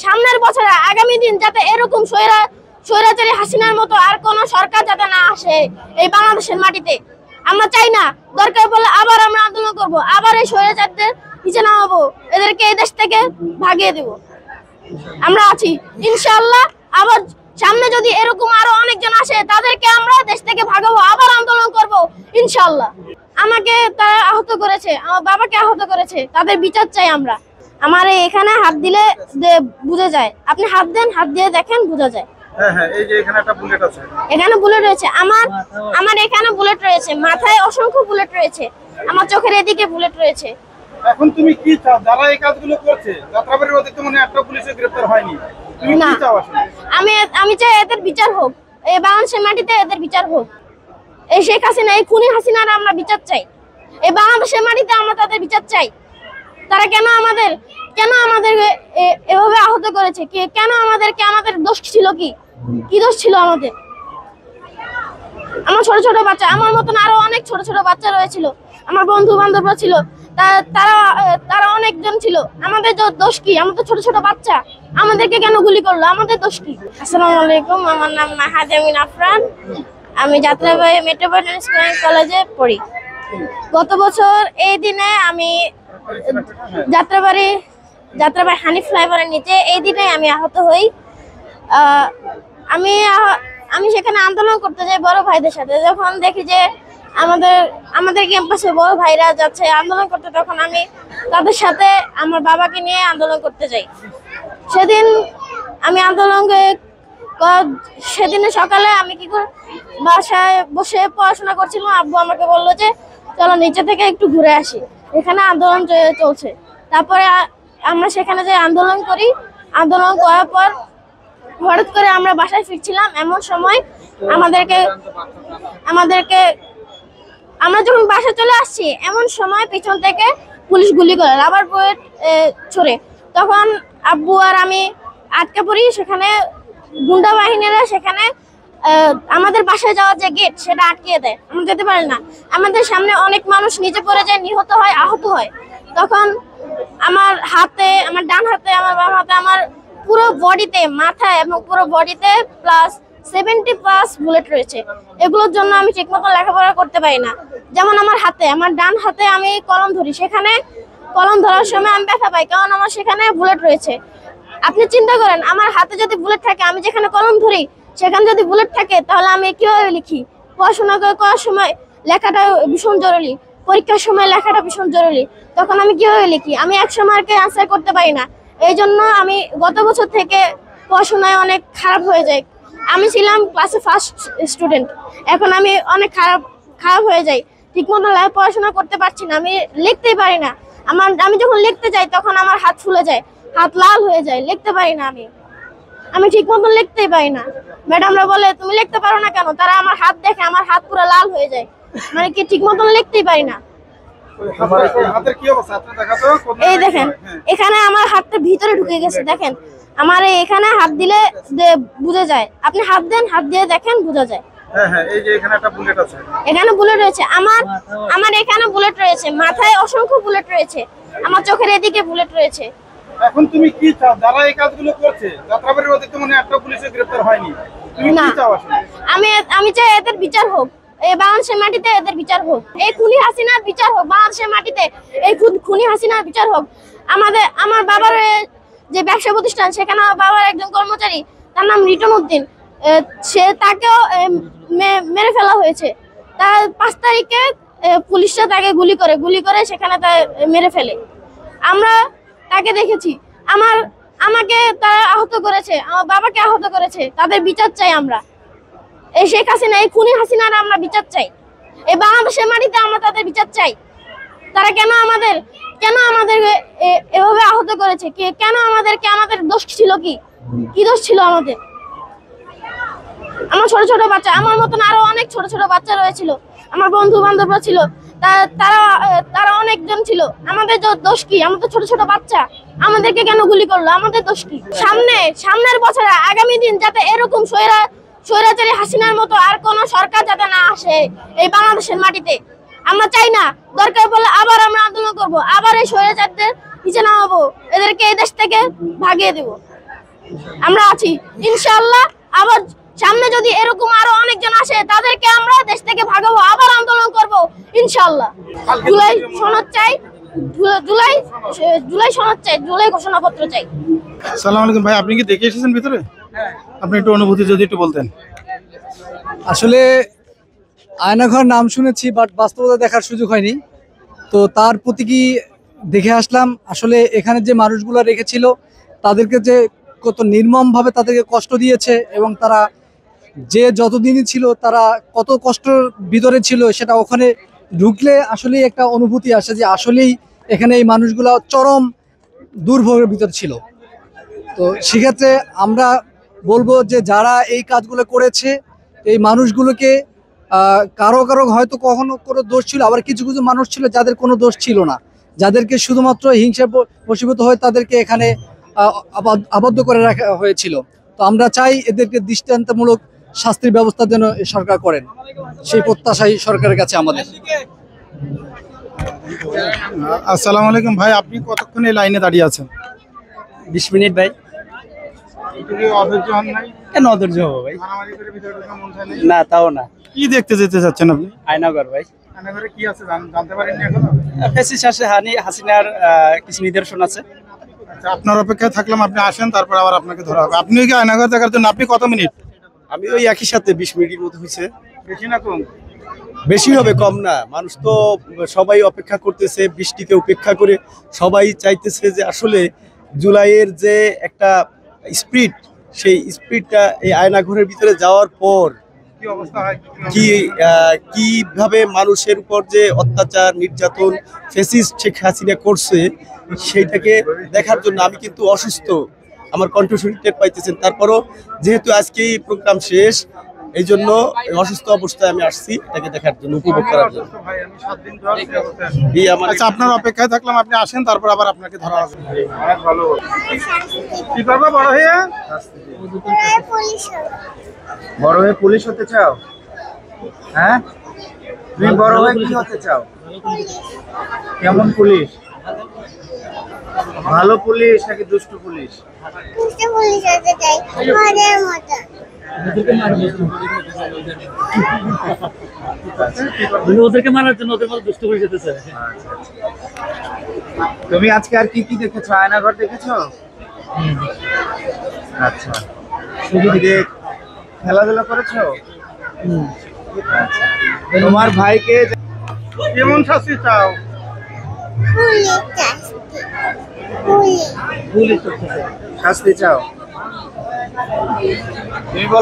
সামনের বছরে আগামী দিন যাতে এরকম স্বৈরাচারী হাসিনার মতো আর কোন সরকার যাতে না আসে এই বাংলাদেশের মাটিতে। আমরা চাই না, দরকার পড়লে আবার আমরা আন্দোলন করব, আবার এই স্বৈরাচারদের নিচে নামাবো, এদেরকে এই দেশ থেকে ভাগিয়ে দেব। আমরা আছি ইনশাআল্লাহ। আবার সামনে যদি এরকম আরো অনেকজন আসে তাদেরকে আমরা দেশ থেকে ভাগাবো, আবার আন্দোলন করব ইনশাআল্লাহ। আমাকে তারা আহত করেছে, আমার বাবাকে আহত করেছে, তাদের বিচার চাই আমরা। আমার এখানে হাত দিলে বুঝে যায়, আপনি হাত দেন, হাত দিয়ে দেখেন, বোঝা যায়। এই যে এখানে একটা বুলেট আছে, এখানে বুলেট রয়েছে, আমার এখানে বুলেট রয়েছে, মাথায় অসংখ্য বুলেট রয়েছে, আমার চোখের এদিকে বুলেট রয়েছে। এখন তুমি কি চাও? যারা এই কাজগুলো করছে, যাত্রাবাড়ির ওদিকে মনে একটা পুলিশে গ্রেফতার হয়নি, তুমি কি চাও আসলে? আমি চাই এদের বিচার হোক, এই বাংলাদেশের মাটিতে এদের বিচার হোক। এই শেখ হাসিনা, এই খুনি হাসিনার আমরা বিচার চাই, এই বাংলাদেশের মাটিতে আমরা তাদের বিচার চাই। তারা কেন আমাদের এভাবে আহত করেছে? কেন আমাদের দোষ ছিল? কি দোষ ছিল আমাদের? আমার ছোট ছোট বাচ্চা, আমার মতন আরো অনেক ছোট ছোট বাচ্চা রয়েছিল, আমার বন্ধু বান্ধবরা ছিল, তারা অনেকজন ছিল। আমাদের দোষ কি? আমাদের ছোট ছোট বাচ্চা, আমাদেরকে কেন গুলি করলো? আমাদের দোষ কি? আসসালামু আলাইকুম, আমার নাম মাহাদ আমিন আফরান, আমি যাত্রাবাড়ি মেট্রোপলিটন স্কুল কলেজে পড়ি। গত বছর এই দিনে আমি যাত্রাবাড়ি হানিফ ফ্লাইওভারের নিচে এই দিনে আমি আহত হই। আমি সেখানে আন্দোলন করতে যাই বড় ভাইদের সাথে। যখন দেখি যে আমাদের ক্যাম্পাসে বড় ভাইরা যাচ্ছে আন্দোলন করতে, তখন আমি তাদের সাথে আমার বাবাকে নিয়ে আন্দোলন করতে যাই। সেদিনে সকালে আমি কি করে বাসায় বসে পড়াশোনা করছিলাম, আব্বু আমাকে বললো যে চলো নিচে থেকে একটু ঘুরে আসি, এখানে আন্দোলন চলছে। তারপরে আমরা সেখানে যে আন্দোলন করার পর হঠাৎ করে আমরা বাসায় ফিরছিলাম, এমন সময় আমরা যখন বাসায় চলে আসছি এমন সময় পিছন থেকে পুলিশ গুলি করে, রাবার বুলেট ছোড়ে। তখন আব্বু আর আমি আটকে পড়ি। সেখানে গুন্ডা বাহিনীরা সেখানে আমাদের বাসায় যাওয়ার যে গেট সেটা আটকিয়ে দেয়, আমরা যেতে পারি না। আমাদের সামনে অনেক মানুষ নিচে পড়ে যায়, নিহত হয়, আহত হয়। তখন আমার ডান হাতে, আমার বাম হাতে, আমার পুরো বডিতে, মাথায় এবং পুরো বডিতে +70+ বুলেট রয়েছে। এগুলোর জন্য আমি ঠিকমতো লেখাপড়া করতে পারি না। যেমন আমার ডান হাতে আমি কলম ধরি, সেখানে কলম ধরার সময় আমি ব্যথা পাই, কারণ আমার সেখানে বুলেট রয়েছে। আপনি চিন্তা করেন, আমার হাতে যদি বুলেট থাকে, আমি যেখানে কলম ধরি সেখানে যদি বুলেট থাকে, তাহলে আমি কিভাবে লিখি? পড়াশোনা করার সময় লেখাটা ভীষণ জরুরি, পরীক্ষার সময় লেখাটা ভীষণ জরুরি, তখন আমি কিভাবে লিখি? আমি 100 মার্কে আনসার করতে পারি না। এই জন্য আমি গত বছর থেকে পড়াশোনায় অনেক খারাপ হয়ে যাই। আমি ছিলাম ক্লাসে ফার্স্ট স্টুডেন্ট, এখন আমি অনেক খারাপ হয়ে যাই, ঠিকমতো পড়াশোনা করতে পারছি না, আমি লিখতেই পারি না। আমি যখন লিখতে যাই তখন আমার হাত ফুলে যায়, হাত লাল হয়ে যায়, লিখতে পারি না। আমি ঠিক মতো লিখতেই পারি না। ম্যাডামরা বলে তুমি লিখতে পারো না কেন? তারা আমার হাত দেখে আমার হাত পুরো লাল হয়ে যায়, মানে কি ঠিক মতো লিখতেই পারি না। এই দেখেন, এখানে আমার হাতটা ভিতরে ঢুকে গেছে, দেখেন আমার এখানে হাত দিলে বুঝে যায়, আপনি হাত দেন, হাত দিয়ে দেখেন, বোঝা যায়। এই যে এখানে একটা বুলেট আছে, এখানে বুলেট রয়েছে, আমার এখানে বুলেট রয়েছে, মাথায় অসংখ্য বুলেট রয়েছে, আমার চোখের এদিকে বুলেট রয়েছে। এখন তুমি কি চাও? যারা এই কাজগুলো করছে, যাত্রাবাড়ির ওদিকে মনে একটা পুলিশে গ্রেফতার হয়নি, তুমি কি চাও আসলে? আমি চাই এদের বিচার হোক, এই বাংলাদেশের মাটিতে এদের বিচার হোক, এই খুনি হাসিনার বিচার হোক, বাংলাদেশের মাটিতে এই খুনি হাসিনার বিচার হোক। আমার বাবার যে ব্যবসা প্রতিষ্ঠান, সেখানে আমার বাবার একজন কর্মচারী, তার নাম রিটন উদ্দিন, তাকেও মেরে ফেলা হয়েছে। তার 5 তারিখে পুলিশরা তাকে গুলি করে সেখানে মেরে ফেলে। আমরা তাকে দেখেছি, আমাকে তারা আহত করেছে, আমার বাবাকে আহত করেছে, তাদের বিচার চাই আমরা। এই শেখ হাসিনা, এই খুনি হাসিনার আমরা বিচার চাই, এই বাংলাদেশের মাটিতে আমরা তাদের বিচার চাই। তারা কেন আমাদের এভাবে আহত করেছে? কেন আমাদের দোষ ছিল? কি দোষ ছিল আমাদের? আমার ছোট ছোট বাচ্চা, আমার মতন আরো অনেক ছোট ছোট বাচ্চা রয়েছিল, আমার বন্ধু বান্ধবরা ছিল, তারা অনেকজন ছিল। আমাদের দোষ কি? আমাদের ছোট ছোট বাচ্চা, আমাদেরকে কেন গুলি করলো? আমাদের দোষ কি? সামনের বছরে আগামী দিন যাতে এরকম স্বৈরাচারী হাসিনার মতো আর কোন সরকার যাতে না আসে এই বাংলাদেশের মাটিতে। আমরা চাই না, দরকার পড়লে আবার আমরা আন্দোলন করব, আবার এই স্বৈরাচারদের নিচে নামাবো, এদেরকে এই দেশ থেকে ভাগিয়ে দেব। আমরা আছি ইনশাআল্লাহ। আবার সামনে যদি এরকম আরো অনেকজন আসে, তাদেরকে আমরা দেশ থেকে ভাগাবো, আবার আন্দোলন করব ইনশাআল্লাহ। জুলাই সনদ চাই, জুলাই সনদ চাই, জুলাই ঘোষণাপত্র চাই। আসসালামু আলাইকুম ভাই, আপনি কি দেখে এসেছেন ভিতরে? আপনি একটু অনুভূতি যদি একটু বলতেন। আসলে আয়নাঘর নাম শুনেছি, বাট বাস্তবতা দেখার সুযোগ হয়নি। তো তার প্রতি কি দেখে আসলাম। আসলে এখানে যে মানুষগুলো রেখেছিল, তাদেরকে যে কত নির্মমভাবে তাদেরকে কষ্ট দিয়েছে, এবং তারা যে যতদিনই ছিল তারা কত কষ্টের ভিতরে ছিল, সেটা ওখানে ঢুকলে আসলেই একটা অনুভূতি আসে যে আসলেই এখানে এই মানুষগুলো চরম দুর্ভোগের ভিতর ছিল। তো সেক্ষেত্রে আমরা বলবো যে যারা এই কাজগুলো করেছে, এই মানুষগুলোকে কারো কারো হয়তো কখনো কোনো দোষ ছিল, আবার কিছু কিছু মানুষ ছিল যাদের কোনো দোষ ছিল না, যাদেরকে শুধুমাত্র হিংসা বশীভূত হয়ে তাদেরকে এখানে আবদ্ধ করে রাখা হয়েছিল। তো আমরা চাই এদেরকে দৃষ্টান্তমূলক শাস্তির ব্যবস্থা যেন সরকার করেন, সেই প্রত্যাশাই সরকারের কাছে আমাদের। আসসালামু আলাইকুম ভাই, আপনি কতক্ষণ এই লাইনে দাঁড়িয়ে আছেন? 20 মিনিট ভাই। একটু কি অধৈর্য হন নাই? কেন অধৈর্য হবো ভাই? মারামারি করে ভিতরে ঢোকার মন চায় নাই? না, তাও না। কি দেখতে যেতে চাচ্ছেন আপনি? আয়নাঘর ভাই। রান্নাঘরে কি আছে জানতে পারেননি এখনো? ফেসিস আসে, হাসিনার কিছু নিদর্শন আছে। আচ্ছা, আপনার অপেক্ষায় থাকলাম, আপনি আসেন, তারপর আবার আপনাকে ধরা হবে। আপনি কি আয়নাঘর দেখার জন্য আপনি কত মিনিট? আমি ওই একই সাথে 20 মিনিটের মতো হয়েছে। বেশি না কম? বেশি হবে, কম না। মানুষ তো সবাই অপেক্ষা করতেছে, বৃষ্টিকে উপেক্ষা করে সবাই চাইতেছে যে আসলে জুলাইয়ের যে একটা স্পিড, সেই স্পিডটা এই আয়নাঘরের ভিতরে যাওয়ার পর কি অবস্থা হয়? কিভাবে মানুষের উপর যে অত্যাচার নির্যাতন ফেসিস্ট শেখ হাসিনা করছে, সেইটাকে দেখার জন্য আমি কিন্তু অসুস্থ, আমার কণ্ঠস্বর টের পাইতেছেন। তারপরও যেহেতু আজকেই প্রোগ্রাম শেষ, এই জন্য অসুস্থ অবস্থায় আমি আসছি এটাকে দেখার জন্য, উপভোগ করার জন্য। ভাই, আমি 7 দিন ধরে এই অবস্থায় আছি। এই আমার আচ্ছা, আপনার অপেক্ষায় থাকলাম, আপনি আসেন, তারপর আবার আপনাকে ধরা হবে। অনেক ভালো। কি করবে বড় হয়ে? বড় হয়ে পুলিশ হতে চাও? হ্যাঁ, তুমি বড় হয়ে কি হতে চাও? কেমন পুলিশ? ভালো পুলিশ নাকি দুষ্টু পুলিশ? দুষ্টু পুলিশ হতে চাই, মজার মতো। ওদেরকে মারার জন্য ওদের মতো দুষ্ট করে যেতে চায়। তুমি আজকে আর কি কি দেখেছো? আয়নাঘর দেখেছো? আচ্ছা, খেলাধুলা করেছো? আচ্ছা। তোমার ভাইকে কেমন শাস্তি চাও? পুলিশ শাস্তি, পুলিশ। শাস্তি চাও? তুমি বলো।